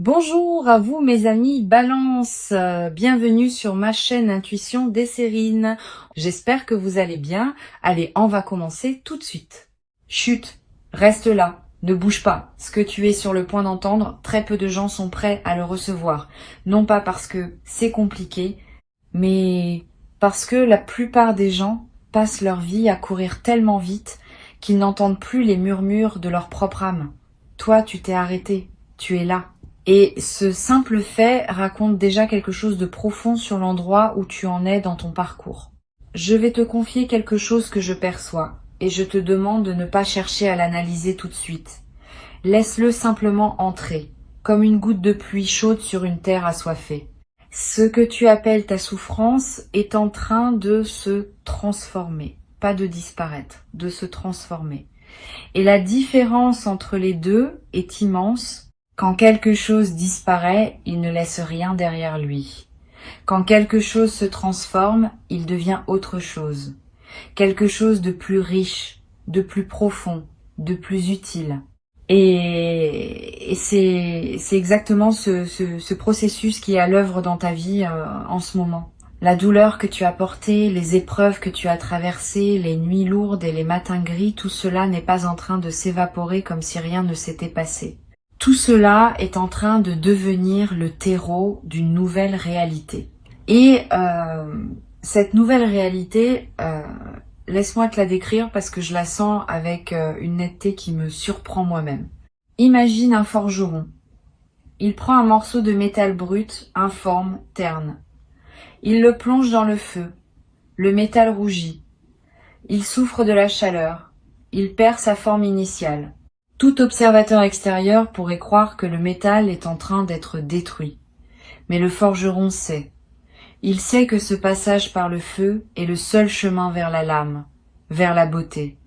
Bonjour à vous mes amis Balance, bienvenue sur ma chaîne Intuition Desserine. J'espère que vous allez bien. Allez, on va commencer tout de suite. Chut, reste là, ne bouge pas. Ce que tu es sur le point d'entendre, très peu de gens sont prêts à le recevoir. Non pas parce que c'est compliqué, mais parce que la plupart des gens passent leur vie à courir tellement vite qu'ils n'entendent plus les murmures de leur propre âme. Toi, tu t'es arrêté, tu es là. Et ce simple fait raconte déjà quelque chose de profond sur l'endroit où tu en es dans ton parcours. Je vais te confier quelque chose que je perçois, et je te demande de ne pas chercher à l'analyser tout de suite. Laisse-le simplement entrer, comme une goutte de pluie chaude sur une terre assoiffée. Ce que tu appelles ta souffrance est en train de se transformer, pas de disparaître, de se transformer. Et la différence entre les deux est immense. Quand quelque chose disparaît, il ne laisse rien derrière lui. Quand quelque chose se transforme, il devient autre chose. Quelque chose de plus riche, de plus profond, de plus utile. Et c'est exactement ce processus qui est à l'œuvre dans ta vie en ce moment. La douleur que tu as portée, les épreuves que tu as traversées, les nuits lourdes et les matins gris, tout cela n'est pas en train de s'évaporer comme si rien ne s'était passé. Tout cela est en train de devenir le terreau d'une nouvelle réalité. Et cette nouvelle réalité, laisse-moi te la décrire parce que je la sens avec une netteté qui me surprend moi-même. Imagine un forgeron. Il prend un morceau de métal brut, informe, terne. Il le plonge dans le feu. Le métal rougit. Il souffre de la chaleur. Il perd sa forme initiale. Tout observateur extérieur pourrait croire que le métal est en train d'être détruit. Mais le forgeron sait. Il sait que ce passage par le feu est le seul chemin vers la lame, vers la beauté,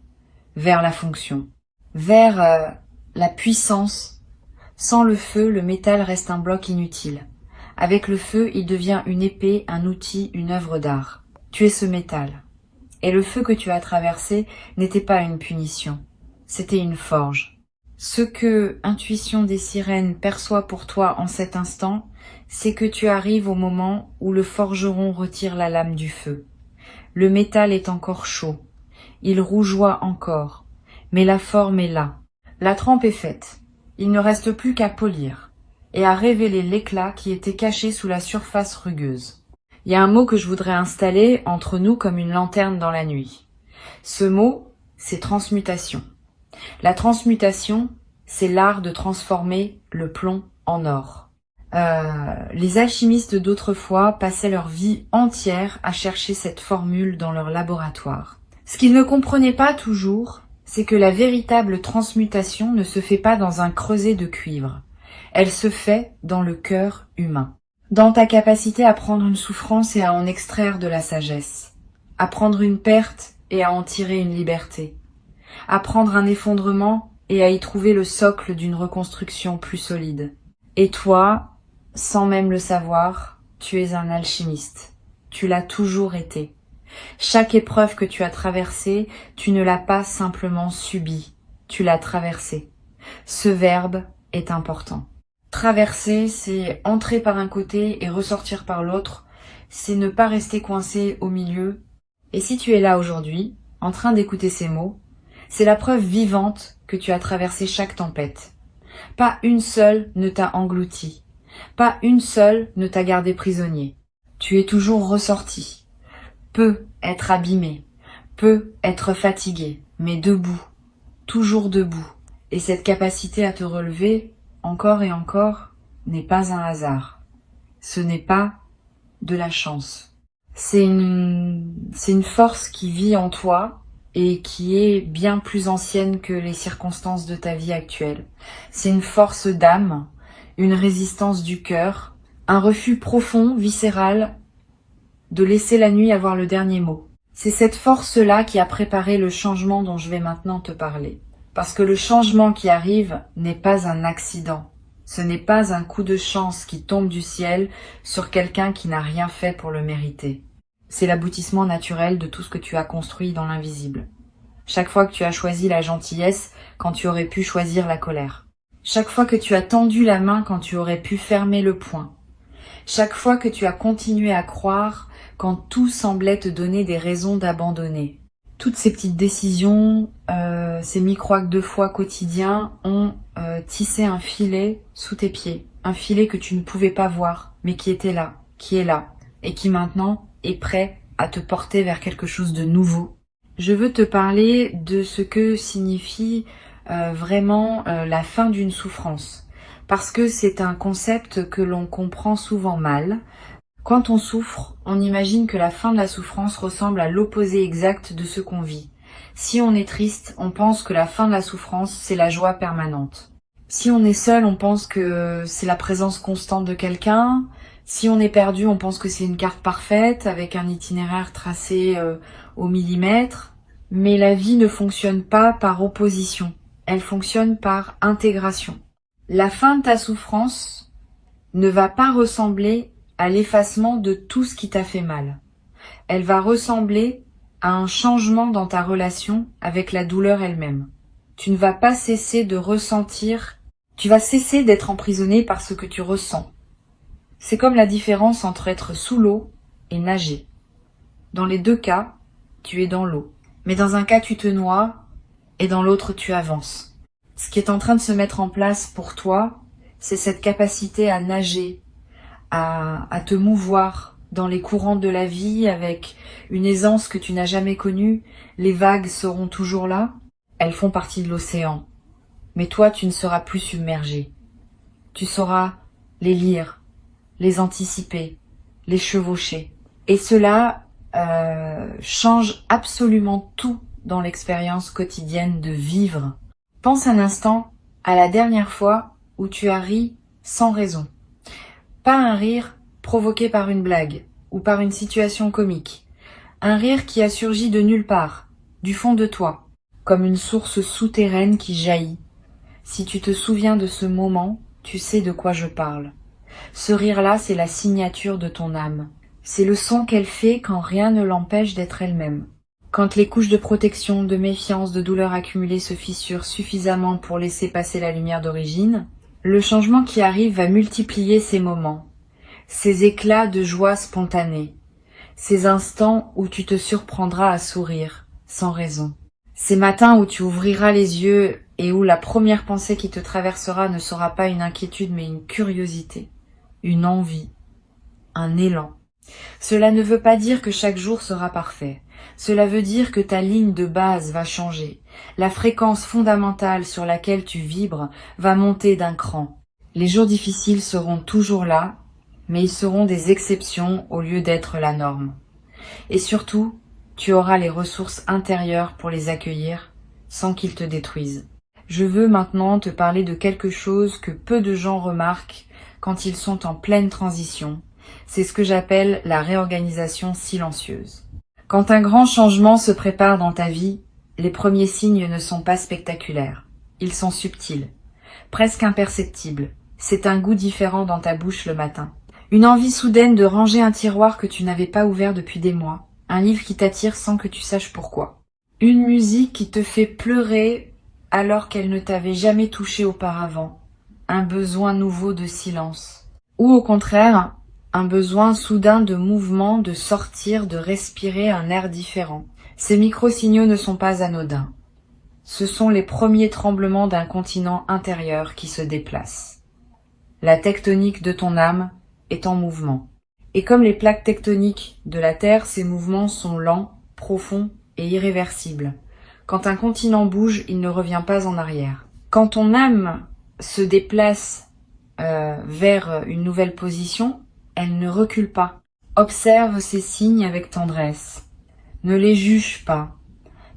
vers la fonction, vers la puissance. Sans le feu, le métal reste un bloc inutile. Avec le feu, il devient une épée, un outil, une œuvre d'art. Tu es ce métal. Et le feu que tu as traversé n'était pas une punition, c'était une forge. Ce que Intuition des sirènes perçoit pour toi en cet instant, c'est que tu arrives au moment où le forgeron retire la lame du feu. Le métal est encore chaud, il rougeoie encore, mais la forme est là. La trempe est faite, il ne reste plus qu'à polir et à révéler l'éclat qui était caché sous la surface rugueuse. Il y a un mot que je voudrais installer entre nous comme une lanterne dans la nuit. Ce mot, c'est transmutation. La transmutation, c'est l'art de transformer le plomb en or. Les alchimistes d'autrefois passaient leur vie entière à chercher cette formule dans leur laboratoire. Ce qu'ils ne comprenaient pas toujours, c'est que la véritable transmutation ne se fait pas dans un creuset de cuivre. Elle se fait dans le cœur humain. Dans ta capacité à prendre une souffrance et à en extraire de la sagesse. À prendre une perte et à en tirer une liberté. À prendre un effondrement et à y trouver le socle d'une reconstruction plus solide. Et toi, sans même le savoir, tu es un alchimiste. Tu l'as toujours été. Chaque épreuve que tu as traversée, tu ne l'as pas simplement subie, tu l'as traversée. Ce verbe est important. Traverser, c'est entrer par un côté et ressortir par l'autre, c'est ne pas rester coincé au milieu. Et si tu es là aujourd'hui, en train d'écouter ces mots, c'est la preuve vivante que tu as traversé chaque tempête. Pas une seule ne t'a englouti. Pas une seule ne t'a gardé prisonnier. Tu es toujours ressorti. Peut être abîmé, peut être fatigué, mais debout, toujours debout. Et cette capacité à te relever, encore et encore, n'est pas un hasard. Ce n'est pas de la chance. C'est une force qui vit en toi et qui est bien plus ancienne que les circonstances de ta vie actuelle. C'est une force d'âme, une résistance du cœur, un refus profond, viscéral, de laisser la nuit avoir le dernier mot. C'est cette force-là qui a préparé le changement dont je vais maintenant te parler. Parce que le changement qui arrive n'est pas un accident. Ce n'est pas un coup de chance qui tombe du ciel sur quelqu'un qui n'a rien fait pour le mériter. C'est l'aboutissement naturel de tout ce que tu as construit dans l'invisible. Chaque fois que tu as choisi la gentillesse quand tu aurais pu choisir la colère. Chaque fois que tu as tendu la main quand tu aurais pu fermer le poing. Chaque fois que tu as continué à croire quand tout semblait te donner des raisons d'abandonner. Toutes ces petites décisions, ces micro-actes de foi quotidiens ont tissé un filet sous tes pieds. Un filet que tu ne pouvais pas voir, mais qui était là, qui est là, et qui maintenant est prêt à te porter vers quelque chose de nouveau. Je veux te parler de ce que signifie vraiment la fin d'une souffrance. Parce que c'est un concept que l'on comprend souvent mal. Quand on souffre, on imagine que la fin de la souffrance ressemble à l'opposé exact de ce qu'on vit. Si on est triste, on pense que la fin de la souffrance, c'est la joie permanente. Si on est seul, on pense que c'est la présence constante de quelqu'un. Si on est perdu, on pense que c'est une carte parfaite avec un itinéraire tracé au millimètre. Mais la vie ne fonctionne pas par opposition. Elle fonctionne par intégration. La fin de ta souffrance ne va pas ressembler à l'effacement de tout ce qui t'a fait mal. Elle va ressembler à un changement dans ta relation avec la douleur elle-même. Tu ne vas pas cesser de ressentir, tu vas cesser d'être emprisonné par ce que tu ressens. C'est comme la différence entre être sous l'eau et nager. Dans les deux cas, tu es dans l'eau. Mais dans un cas, tu te noies et dans l'autre, tu avances. Ce qui est en train de se mettre en place pour toi, c'est cette capacité à nager, à te mouvoir dans les courants de la vie avec une aisance que tu n'as jamais connue. Les vagues seront toujours là, elles font partie de l'océan. Mais toi, tu ne seras plus submergé. Tu sauras les lire, les anticiper, les chevaucher. Et cela change absolument tout dans l'expérience quotidienne de vivre. Pense un instant à la dernière fois où tu as ri sans raison. Pas un rire provoqué par une blague ou par une situation comique. Un rire qui a surgi de nulle part, du fond de toi, comme une source souterraine qui jaillit. Si tu te souviens de ce moment, tu sais de quoi je parle. Ce rire-là, c'est la signature de ton âme. C'est le son qu'elle fait quand rien ne l'empêche d'être elle-même. Quand les couches de protection, de méfiance, de douleur accumulées se fissurent suffisamment pour laisser passer la lumière d'origine, le changement qui arrive va multiplier ces moments, ces éclats de joie spontanée, ces instants où tu te surprendras à sourire, sans raison. Ces matins où tu ouvriras les yeux et où la première pensée qui te traversera ne sera pas une inquiétude mais une curiosité, une envie, un élan. Cela ne veut pas dire que chaque jour sera parfait. Cela veut dire que ta ligne de base va changer. La fréquence fondamentale sur laquelle tu vibres va monter d'un cran. Les jours difficiles seront toujours là, mais ils seront des exceptions au lieu d'être la norme. Et surtout, tu auras les ressources intérieures pour les accueillir sans qu'ils te détruisent. Je veux maintenant te parler de quelque chose que peu de gens remarquent quand ils sont en pleine transition. C'est ce que j'appelle la réorganisation silencieuse. Quand un grand changement se prépare dans ta vie, les premiers signes ne sont pas spectaculaires. Ils sont subtils, presque imperceptibles. C'est un goût différent dans ta bouche le matin. Une envie soudaine de ranger un tiroir que tu n'avais pas ouvert depuis des mois. Un livre qui t'attire sans que tu saches pourquoi. Une musique qui te fait pleurer alors qu'elle ne t'avait jamais touché auparavant. Un besoin nouveau de silence. Ou au contraire, un besoin soudain de mouvement, de sortir, de respirer un air différent. Ces micro-signaux ne sont pas anodins. Ce sont les premiers tremblements d'un continent intérieur qui se déplace. La tectonique de ton âme est en mouvement. Et comme les plaques tectoniques de la Terre, ces mouvements sont lents, profonds et irréversibles. Quand un continent bouge, il ne revient pas en arrière. Quand ton âme se déplace vers une nouvelle position, elle ne recule pas. Observe ces signes avec tendresse. Ne les juge pas.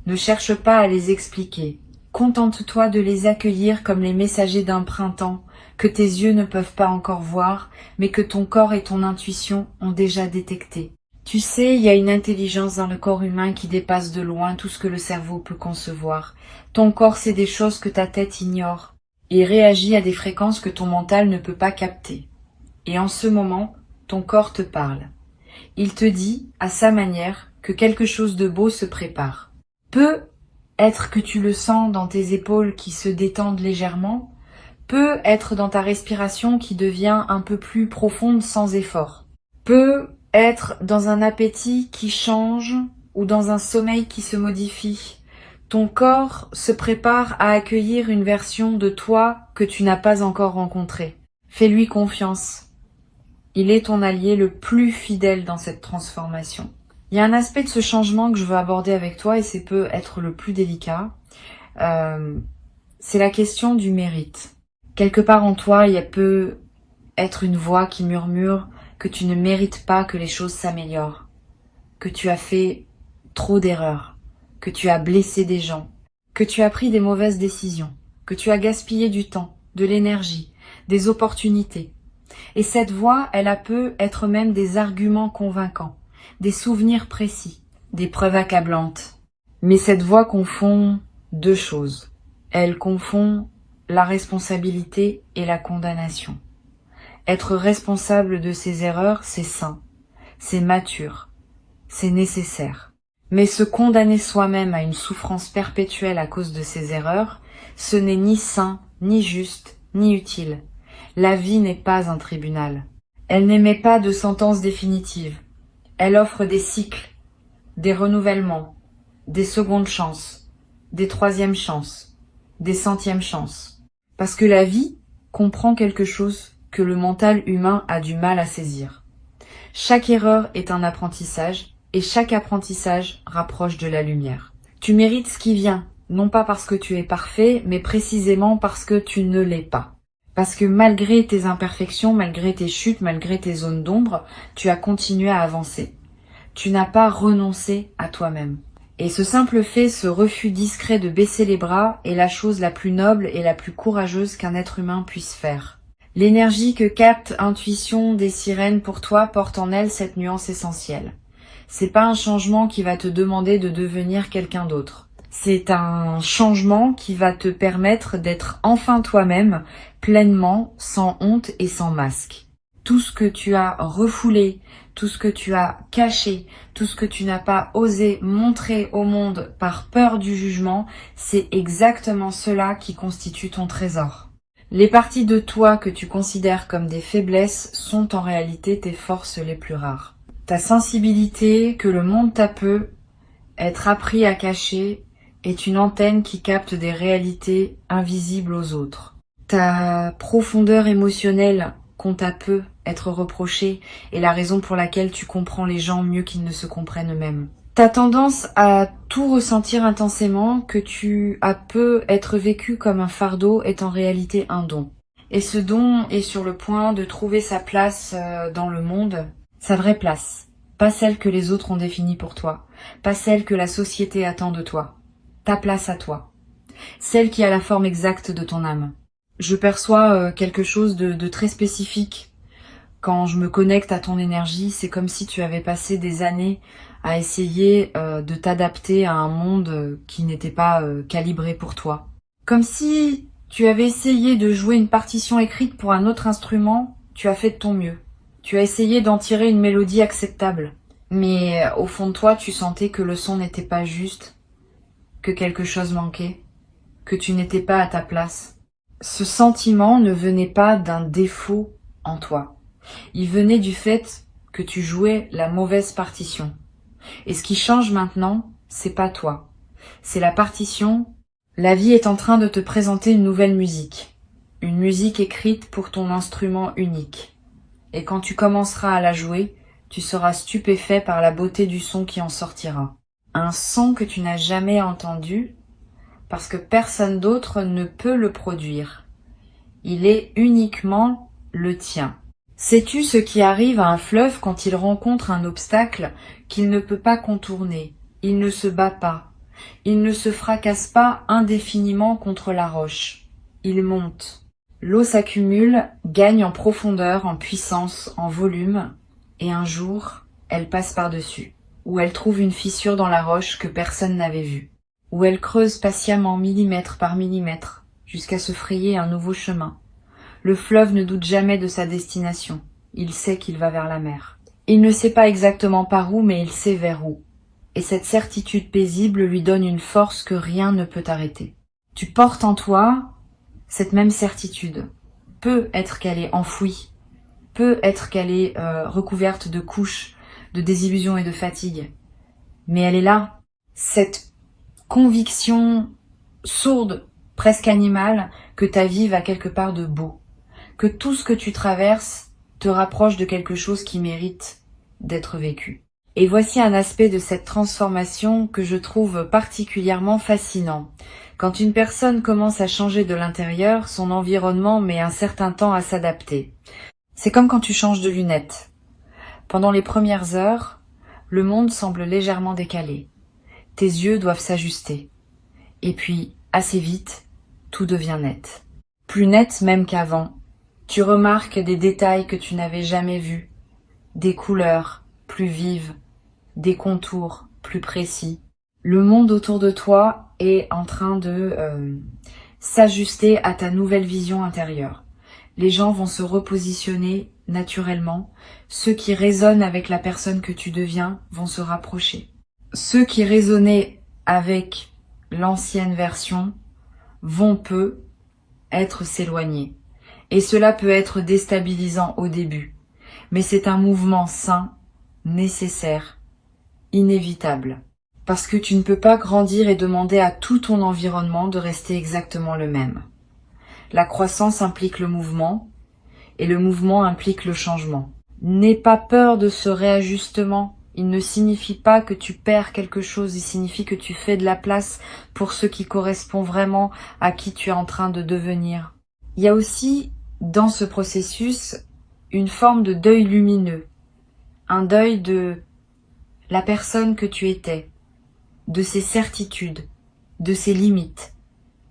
Ne cherche pas à les expliquer. Contente-toi de les accueillir comme les messagers d'un printemps que tes yeux ne peuvent pas encore voir, mais que ton corps et ton intuition ont déjà détecté. Tu sais, il y a une intelligence dans le corps humain qui dépasse de loin tout ce que le cerveau peut concevoir. Ton corps sait des choses que ta tête ignore et réagit à des fréquences que ton mental ne peut pas capter. Et en ce moment, ton corps te parle. Il te dit, à sa manière, que quelque chose de beau se prépare. Peut être que tu le sens dans tes épaules qui se détendent légèrement, peut être dans ta respiration qui devient un peu plus profonde sans effort, peut être dans un appétit qui change ou dans un sommeil qui se modifie. Ton corps se prépare à accueillir une version de toi que tu n'as pas encore rencontrée. Fais-lui confiance. Il est ton allié le plus fidèle dans cette transformation. Il y a un aspect de ce changement que je veux aborder avec toi et c'est peut être le plus délicat. C'est la question du mérite. Quelque part en toi, il peut être une voix qui murmure que tu ne mérites pas que les choses s'améliorent, que tu as fait trop d'erreurs, que tu as blessé des gens, que tu as pris des mauvaises décisions, que tu as gaspillé du temps, de l'énergie, des opportunités. Et cette voix, elle peut être même des arguments convaincants, des souvenirs précis, des preuves accablantes. Mais cette voix confond deux choses. Elle confond la responsabilité et la condamnation. Être responsable de ses erreurs, c'est sain, c'est mature, c'est nécessaire. Mais se condamner soi-même à une souffrance perpétuelle à cause de ses erreurs, ce n'est ni sain, ni juste, ni utile. La vie n'est pas un tribunal. Elle n'émet pas de sentence définitive. Elle offre des cycles, des renouvellements, des secondes chances, des troisièmes chances, des centièmes chances. Parce que la vie comprend quelque chose que le mental humain a du mal à saisir. Chaque erreur est un apprentissage et chaque apprentissage rapproche de la lumière. Tu mérites ce qui vient, non pas parce que tu es parfait, mais précisément parce que tu ne l'es pas. Parce que malgré tes imperfections, malgré tes chutes, malgré tes zones d'ombre, tu as continué à avancer. Tu n'as pas renoncé à toi-même. Et ce simple fait, ce refus discret de baisser les bras est la chose la plus noble et la plus courageuse qu'un être humain puisse faire. L'énergie que capte Intuition des sirènes pour toi porte en elle cette nuance essentielle. C'est pas un changement qui va te demander de devenir quelqu'un d'autre. C'est un changement qui va te permettre d'être enfin toi-même, pleinement, sans honte et sans masque. Tout ce que tu as refoulé, tout ce que tu as caché, tout ce que tu n'as pas osé montrer au monde par peur du jugement, c'est exactement cela qui constitue ton trésor. Les parties de toi que tu considères comme des faiblesses sont en réalité tes forces les plus rares. Ta sensibilité que le monde t'a peu être appris à cacher est une antenne qui capte des réalités invisibles aux autres. Ta profondeur émotionnelle qu'on t'a peu être reprochée est la raison pour laquelle tu comprends les gens mieux qu'ils ne se comprennent eux-mêmes. Ta tendance à tout ressentir intensément, que tu as peu être vécu comme un fardeau, est en réalité un don. Et ce don est sur le point de trouver sa place dans le monde, sa vraie place. Pas celle que les autres ont définie pour toi, pas celle que la société attend de toi. Ta place à toi. Celle qui a la forme exacte de ton âme. Je perçois quelque chose de très spécifique. Quand je me connecte à ton énergie, c'est comme si tu avais passé des années à essayer de t'adapter à un monde qui n'était pas calibré pour toi. Comme si tu avais essayé de jouer une partition écrite pour un autre instrument, tu as fait de ton mieux. Tu as essayé d'en tirer une mélodie acceptable. Mais au fond de toi, tu sentais que le son n'était pas juste, que quelque chose manquait, que tu n'étais pas à ta place. Ce sentiment ne venait pas d'un défaut en toi. Il venait du fait que tu jouais la mauvaise partition. Et ce qui change maintenant, c'est pas toi. C'est la partition. La vie est en train de te présenter une nouvelle musique. Une musique écrite pour ton instrument unique. Et quand tu commenceras à la jouer, tu seras stupéfait par la beauté du son qui en sortira. Un son que tu n'as jamais entendu, parce que personne d'autre ne peut le produire. Il est uniquement le tien. Sais-tu ce qui arrive à un fleuve quand il rencontre un obstacle qu'il ne peut pas contourner? Il ne se bat pas. Il ne se fracasse pas indéfiniment contre la roche. Il monte. L'eau s'accumule, gagne en profondeur, en puissance, en volume, et un jour, elle passe par-dessus, où elle trouve une fissure dans la roche que personne n'avait vue, où elle creuse patiemment millimètre par millimètre, jusqu'à se frayer un nouveau chemin. Le fleuve ne doute jamais de sa destination, il sait qu'il va vers la mer. Il ne sait pas exactement par où, mais il sait vers où. Et cette certitude paisible lui donne une force que rien ne peut arrêter. Tu portes en toi cette même certitude. Peut être qu'elle est enfouie, peut être qu'elle est recouverte de couches, de désillusions et de fatigue, mais elle est là. Cette conviction sourde, presque animale, que ta vie va quelque part de beau, que tout ce que tu traverses te rapproche de quelque chose qui mérite d'être vécu. Et voici un aspect de cette transformation que je trouve particulièrement fascinant. Quand une personne commence à changer de l'intérieur, son environnement met un certain temps à s'adapter. C'est comme quand tu changes de lunettes. Pendant les premières heures, le monde semble légèrement décalé. Tes yeux doivent s'ajuster. Et puis, assez vite, tout devient net. Plus net même qu'avant. Tu remarques des détails que tu n'avais jamais vus, des couleurs plus vives, des contours plus précis. Le monde autour de toi est en train de s'ajuster à ta nouvelle vision intérieure. Les gens vont se repositionner naturellement. Ceux qui résonnent avec la personne que tu deviens vont se rapprocher. Ceux qui résonnaient avec l'ancienne version vont peu être s'éloigner. Et cela peut être déstabilisant au début. Mais c'est un mouvement sain, nécessaire, inévitable. Parce que tu ne peux pas grandir et demander à tout ton environnement de rester exactement le même. La croissance implique le mouvement, et le mouvement implique le changement. N'aie pas peur de ce réajustement. Il ne signifie pas que tu perds quelque chose, il signifie que tu fais de la place pour ce qui correspond vraiment à qui tu es en train de devenir. Il y a aussi, dans ce processus, une forme de deuil lumineux. Un deuil de la personne que tu étais, de ses certitudes, de ses limites,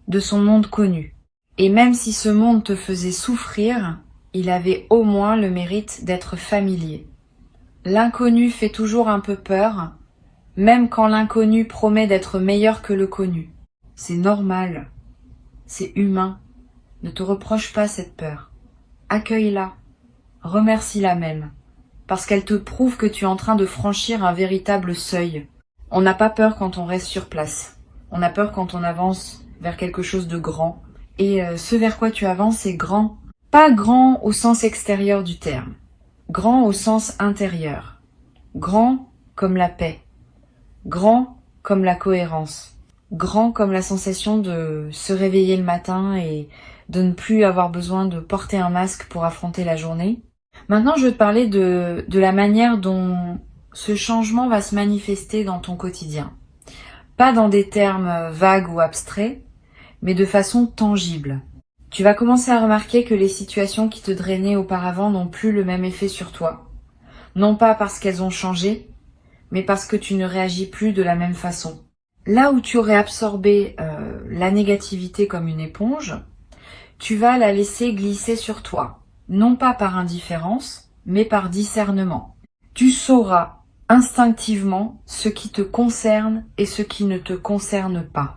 de son monde connu. Et même si ce monde te faisait souffrir, il avait au moins le mérite d'être familier. L'inconnu fait toujours un peu peur, même quand l'inconnu promet d'être meilleur que le connu. C'est normal, c'est humain. Ne te reproche pas cette peur. Accueille-la, remercie-la même, parce qu'elle te prouve que tu es en train de franchir un véritable seuil. On n'a pas peur quand on reste sur place. On a peur quand on avance vers quelque chose de grand. Et ce vers quoi tu avances est grand. Pas grand au sens extérieur du terme. Grand au sens intérieur. Grand comme la paix. Grand comme la cohérence. Grand comme la sensation de se réveiller le matin et de ne plus avoir besoin de porter un masque pour affronter la journée. Maintenant, je veux te parler de la manière dont ce changement va se manifester dans ton quotidien. Pas dans des termes vagues ou abstraits, mais de façon tangible. Tu vas commencer à remarquer que les situations qui te drainaient auparavant n'ont plus le même effet sur toi. Non pas parce qu'elles ont changé, mais parce que tu ne réagis plus de la même façon. Là où tu aurais absorbé la négativité comme une éponge, tu vas la laisser glisser sur toi. Non pas par indifférence, mais par discernement. Tu sauras instinctivement ce qui te concerne et ce qui ne te concerne pas.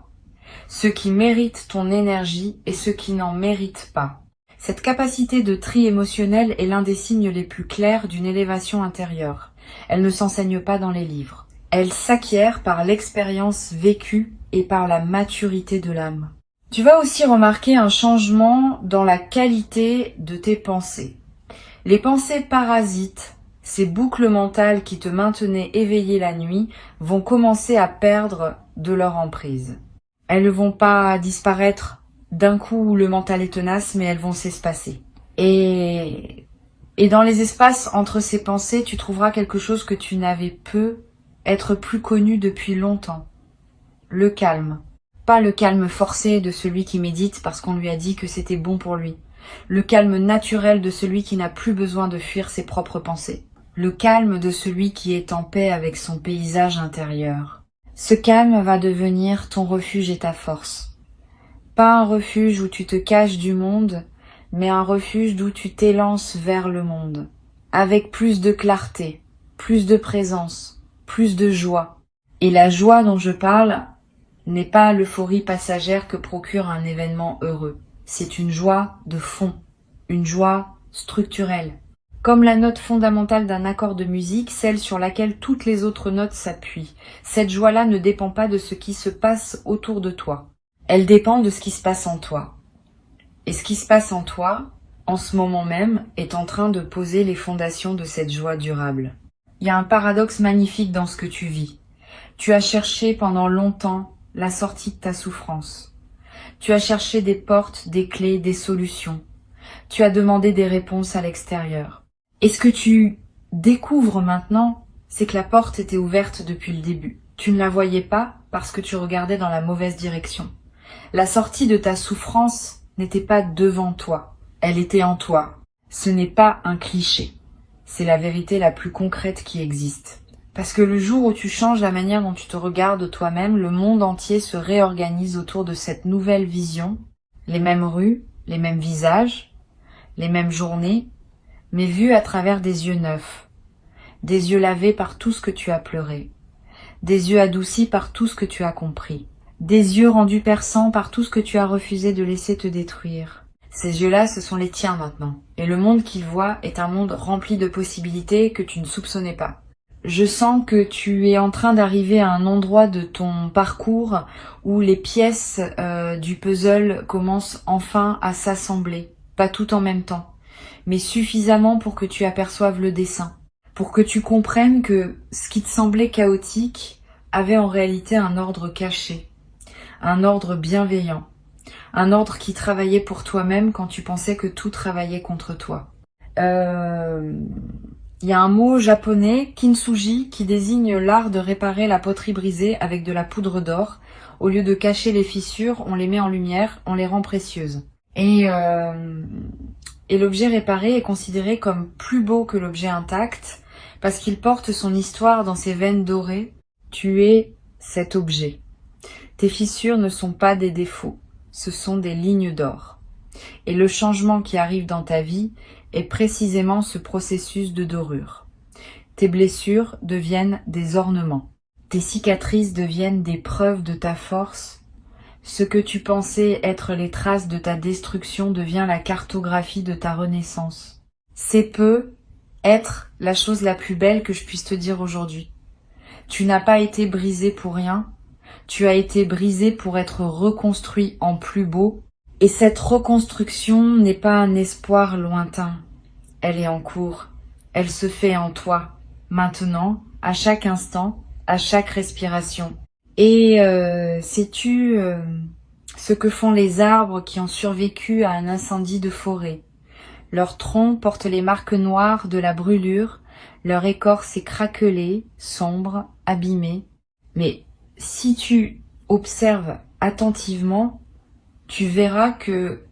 Ce qui mérite ton énergie et ce qui n'en mérite pas. Cette capacité de tri émotionnel est l'un des signes les plus clairs d'une élévation intérieure. Elle ne s'enseigne pas dans les livres. Elle s'acquiert par l'expérience vécue et par la maturité de l'âme. Tu vas aussi remarquer un changement dans la qualité de tes pensées. Les pensées parasites, ces boucles mentales qui te maintenaient éveillé la nuit, vont commencer à perdre de leur emprise. Elles ne vont pas disparaître d'un coup où le mental est tenace, mais elles vont s'espacer. Et dans les espaces entre ces pensées, tu trouveras quelque chose que tu n'avais peu être plus connu depuis longtemps. Le calme. Pas le calme forcé de celui qui médite parce qu'on lui a dit que c'était bon pour lui. Le calme naturel de celui qui n'a plus besoin de fuir ses propres pensées. Le calme de celui qui est en paix avec son paysage intérieur. Ce calme va devenir ton refuge et ta force. Pas un refuge où tu te caches du monde, mais un refuge d'où tu t'élances vers le monde. Avec plus de clarté, plus de présence, plus de joie. Et la joie dont je parle n'est pas l'euphorie passagère que procure un événement heureux. C'est une joie de fond, une joie structurelle. Comme la note fondamentale d'un accord de musique, celle sur laquelle toutes les autres notes s'appuient. Cette joie-là ne dépend pas de ce qui se passe autour de toi. Elle dépend de ce qui se passe en toi. Et ce qui se passe en toi, en ce moment même, est en train de poser les fondations de cette joie durable. Il y a un paradoxe magnifique dans ce que tu vis. Tu as cherché pendant longtemps la sortie de ta souffrance. Tu as cherché des portes, des clés, des solutions. Tu as demandé des réponses à l'extérieur. Et ce que tu découvres maintenant, c'est que la porte était ouverte depuis le début. Tu ne la voyais pas parce que tu regardais dans la mauvaise direction. La sortie de ta souffrance n'était pas devant toi, elle était en toi. Ce n'est pas un cliché, c'est la vérité la plus concrète qui existe. Parce que le jour où tu changes la manière dont tu te regardes toi-même, le monde entier se réorganise autour de cette nouvelle vision. Les mêmes rues, les mêmes visages, les mêmes journées, mais vues à travers des yeux neufs. Des yeux lavés par tout ce que tu as pleuré. Des yeux adoucis par tout ce que tu as compris. Des yeux rendus perçants par tout ce que tu as refusé de laisser te détruire. Ces yeux-là, ce sont les tiens maintenant. Et le monde qu'ils voient est un monde rempli de possibilités que tu ne soupçonnais pas. Je sens que tu es en train d'arriver à un endroit de ton parcours où les pièces du puzzle commencent enfin à s'assembler. Pas tout en même temps, mais suffisamment pour que tu aperçoives le dessin. Pour que tu comprennes que ce qui te semblait chaotique avait en réalité un ordre caché. Un ordre bienveillant, un ordre qui travaillait pour toi-même quand tu pensais que tout travaillait contre toi. Il y a un mot japonais, kintsugi, qui désigne l'art de réparer la poterie brisée avec de la poudre d'or. Au lieu de cacher les fissures, on les met en lumière, on les rend précieuses. Et l'objet réparé est considéré comme plus beau que l'objet intact parce qu'il porte son histoire dans ses veines dorées. Tu es cet objet. Tes fissures ne sont pas des défauts, ce sont des lignes d'or. Et le changement qui arrive dans ta vie est précisément ce processus de dorure. Tes blessures deviennent des ornements. Tes cicatrices deviennent des preuves de ta force. Ce que tu pensais être les traces de ta destruction devient la cartographie de ta renaissance. C'est peu être la chose la plus belle que je puisse te dire aujourd'hui. Tu n'as pas été brisé pour rien. Tu as été brisé pour être reconstruit en plus beau. Et cette reconstruction n'est pas un espoir lointain. Elle est en cours. Elle se fait en toi, maintenant, à chaque instant, à chaque respiration. Et sais-tu ce que font les arbres qui ont survécu à un incendie de forêt? Leurs troncs portent les marques noires de la brûlure, leur écorce est craquelée, sombre, abîmée. Mais si tu observes attentivement, tu verras que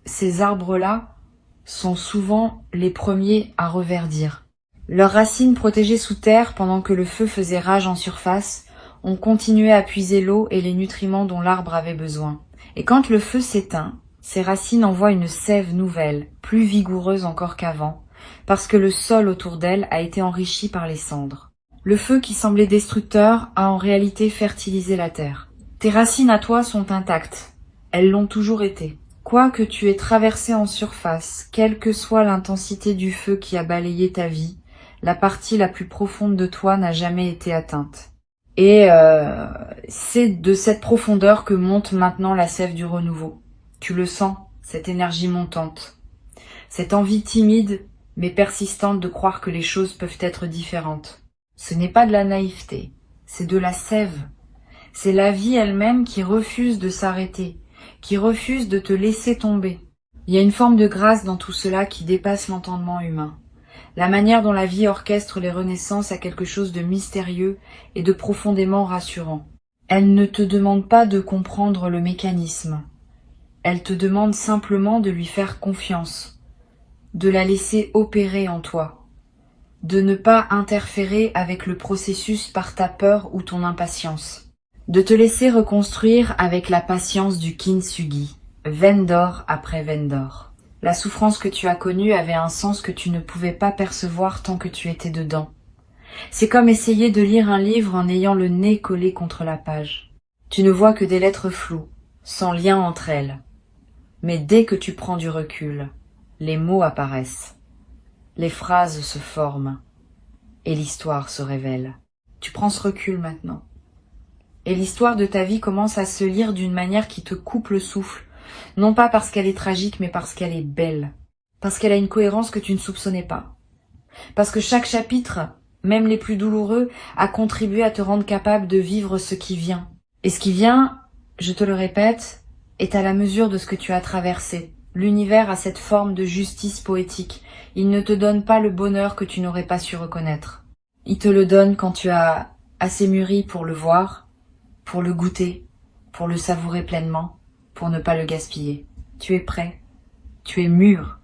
ces arbres-là sont souvent les premiers à reverdir. Leurs racines protégées sous terre pendant que le feu faisait rage en surface, ont continué à puiser l'eau et les nutriments dont l'arbre avait besoin. Et quand le feu s'éteint, ses racines envoient une sève nouvelle, plus vigoureuse encore qu'avant, parce que le sol autour d'elle a été enrichi par les cendres. Le feu qui semblait destructeur a en réalité fertilisé la terre. Tes racines à toi sont intactes. Elles l'ont toujours été. Quoi que tu aies traversé en surface, quelle que soit l'intensité du feu qui a balayé ta vie, la partie la plus profonde de toi n'a jamais été atteinte. Et c'est de cette profondeur que monte maintenant la sève du renouveau. Tu le sens, cette énergie montante. Cette envie timide mais persistante de croire que les choses peuvent être différentes. Ce n'est pas de la naïveté, c'est de la sève. C'est la vie elle-même qui refuse de s'arrêter, qui refuse de te laisser tomber. Il y a une forme de grâce dans tout cela qui dépasse l'entendement humain. La manière dont la vie orchestre les renaissances a quelque chose de mystérieux et de profondément rassurant. Elle ne te demande pas de comprendre le mécanisme. Elle te demande simplement de lui faire confiance, de la laisser opérer en toi, de ne pas interférer avec le processus par ta peur ou ton impatience, de te laisser reconstruire avec la patience du kintsugi, veine d'or après veine d'or. La souffrance que tu as connue avait un sens que tu ne pouvais pas percevoir tant que tu étais dedans. C'est comme essayer de lire un livre en ayant le nez collé contre la page. Tu ne vois que des lettres floues, sans lien entre elles. Mais dès que tu prends du recul, les mots apparaissent. Les phrases se forment. Et l'histoire se révèle. Tu prends ce recul maintenant. Et l'histoire de ta vie commence à se lire d'une manière qui te coupe le souffle, Non pas parce qu'elle est tragique, mais parce qu'elle est belle. Parce qu'elle a une cohérence que tu ne soupçonnais pas. Parce que chaque chapitre, même les plus douloureux, a contribué à te rendre capable de vivre ce qui vient. Et ce qui vient, je te le répète, est à la mesure de ce que tu as traversé. L'univers a cette forme de justice poétique. Il ne te donne pas le bonheur que tu n'aurais pas su reconnaître. Il te le donne quand tu as assez mûri pour le voir, pour le goûter, pour le savourer pleinement, pour ne pas le gaspiller. Tu es prêt, tu es mûr,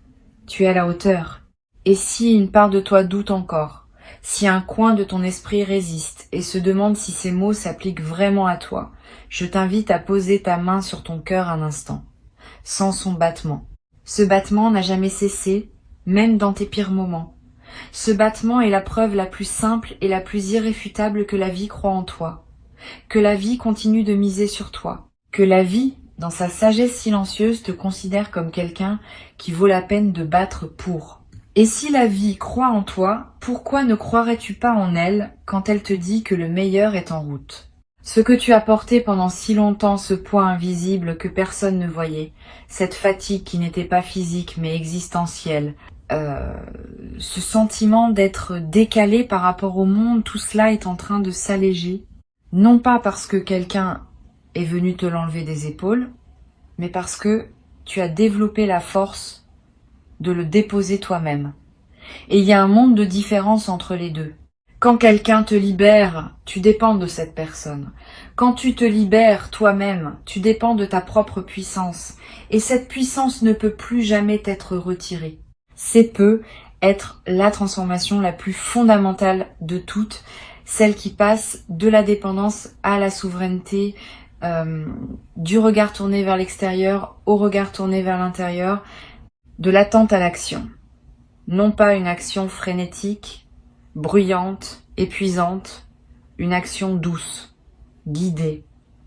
tu es à la hauteur. Et si une part de toi doute encore, si un coin de ton esprit résiste et se demande si ces mots s'appliquent vraiment à toi, je t'invite à poser ta main sur ton cœur un instant, sans son battement. Ce battement n'a jamais cessé, même dans tes pires moments. Ce battement est la preuve la plus simple et la plus irréfutable que la vie croit en toi, que la vie continue de miser sur toi, que la vie, dans sa sagesse silencieuse, te considère comme quelqu'un qui vaut la peine de battre pour. Et si la vie croit en toi, pourquoi ne croirais-tu pas en elle quand elle te dit que le meilleur est en route? Ce que tu as porté pendant si longtemps, ce poids invisible que personne ne voyait, cette fatigue qui n'était pas physique mais existentielle, ce sentiment d'être décalé par rapport au monde, tout cela est en train de s'alléger. Non pas parce que quelqu'un est venu te l'enlever des épaules, mais parce que tu as développé la force de le déposer toi-même. Et il y a un monde de différence entre les deux. Quand quelqu'un te libère, tu dépends de cette personne. Quand tu te libères toi-même, tu dépends de ta propre puissance. Et cette puissance ne peut plus jamais t'être retirée. C'est peut être la transformation la plus fondamentale de toutes, celle qui passe de la dépendance à la souveraineté, du regard tourné vers l'extérieur au regard tourné vers l'intérieur, de l'attente à l'action. Non pas une action frénétique, bruyante, épuisante, une action douce, guidée,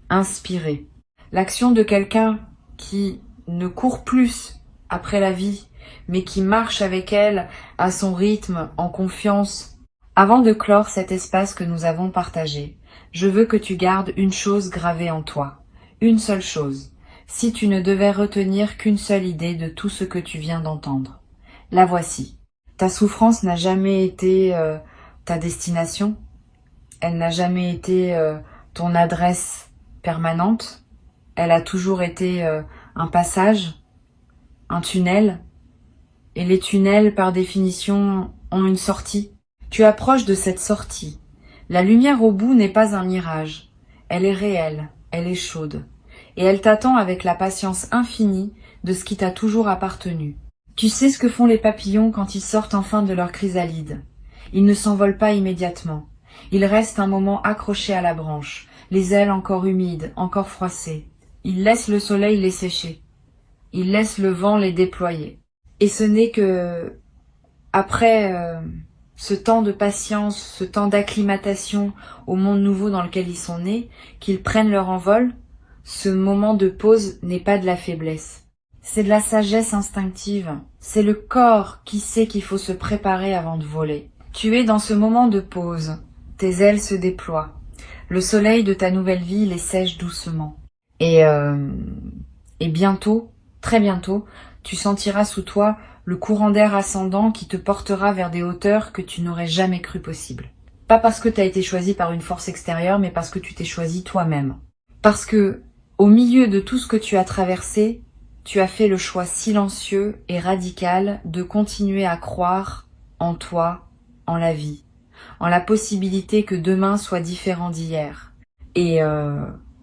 inspirée. L'action de quelqu'un qui ne court plus après la vie, mais qui marche avec elle à son rythme, en confiance. Avant de clore cet espace que nous avons partagé, je veux que tu gardes une chose gravée en toi, une seule chose, si tu ne devais retenir qu'une seule idée de tout ce que tu viens d'entendre. La voici. Ta souffrance n'a jamais été ta destination, elle n'a jamais été ton adresse permanente, elle a toujours été un passage, un tunnel, et les tunnels par définition ont une sortie. Tu approches de cette sortie. La lumière au bout n'est pas un mirage, elle est réelle, elle est chaude, et elle t'attend avec la patience infinie de ce qui t'a toujours appartenu. Tu sais ce que font les papillons quand ils sortent enfin de leur chrysalide. Ils ne s'envolent pas immédiatement. Ils restent un moment accrochés à la branche, les ailes encore humides, encore froissées. Ils laissent le soleil les sécher. Ils laissent le vent les déployer. Et ce n'est que après ce temps de patience, ce temps d'acclimatation au monde nouveau dans lequel ils sont nés, qu'ils prennent leur envol. Ce moment de pause n'est pas de la faiblesse. C'est de la sagesse instinctive. C'est le corps qui sait qu'il faut se préparer avant de voler. Tu es dans ce moment de pause. Tes ailes se déploient. Le soleil de ta nouvelle vie les sèche doucement. Et bientôt, très bientôt, tu sentiras sous toi le courant d'air ascendant qui te portera vers des hauteurs que tu n'aurais jamais cru possibles. Pas parce que tu as été choisi par une force extérieure, mais parce que tu t'es choisi toi-même. Parce que, au milieu de tout ce que tu as traversé, tu as fait le choix silencieux et radical de continuer à croire en toi, en la vie, en la possibilité que demain soit différent d'hier. Et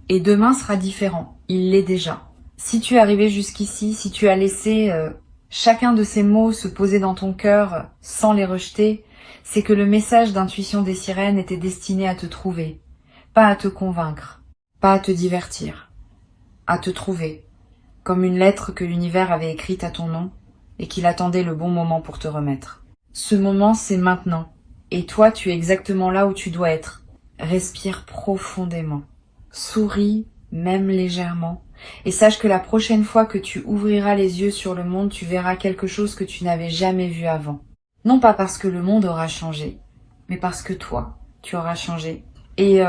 demain sera différent, il l'est déjà. Si tu es arrivé jusqu'ici, si tu as laissé chacun de ces mots se poser dans ton cœur sans les rejeter, c'est que le message d'intuition des sirènes était destiné à te trouver, pas à te convaincre, pas à te divertir, à te trouver, comme une lettre que l'univers avait écrite à ton nom et qu'il attendait le bon moment pour te remettre. Ce moment, c'est maintenant, et toi, tu es exactement là où tu dois être. Respire profondément, souris, même légèrement, et sache que la prochaine fois que tu ouvriras les yeux sur le monde, tu verras quelque chose que tu n'avais jamais vu avant. Non pas parce que le monde aura changé, mais parce que toi, tu auras changé. Et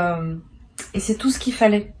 c'est tout ce qu'il fallait.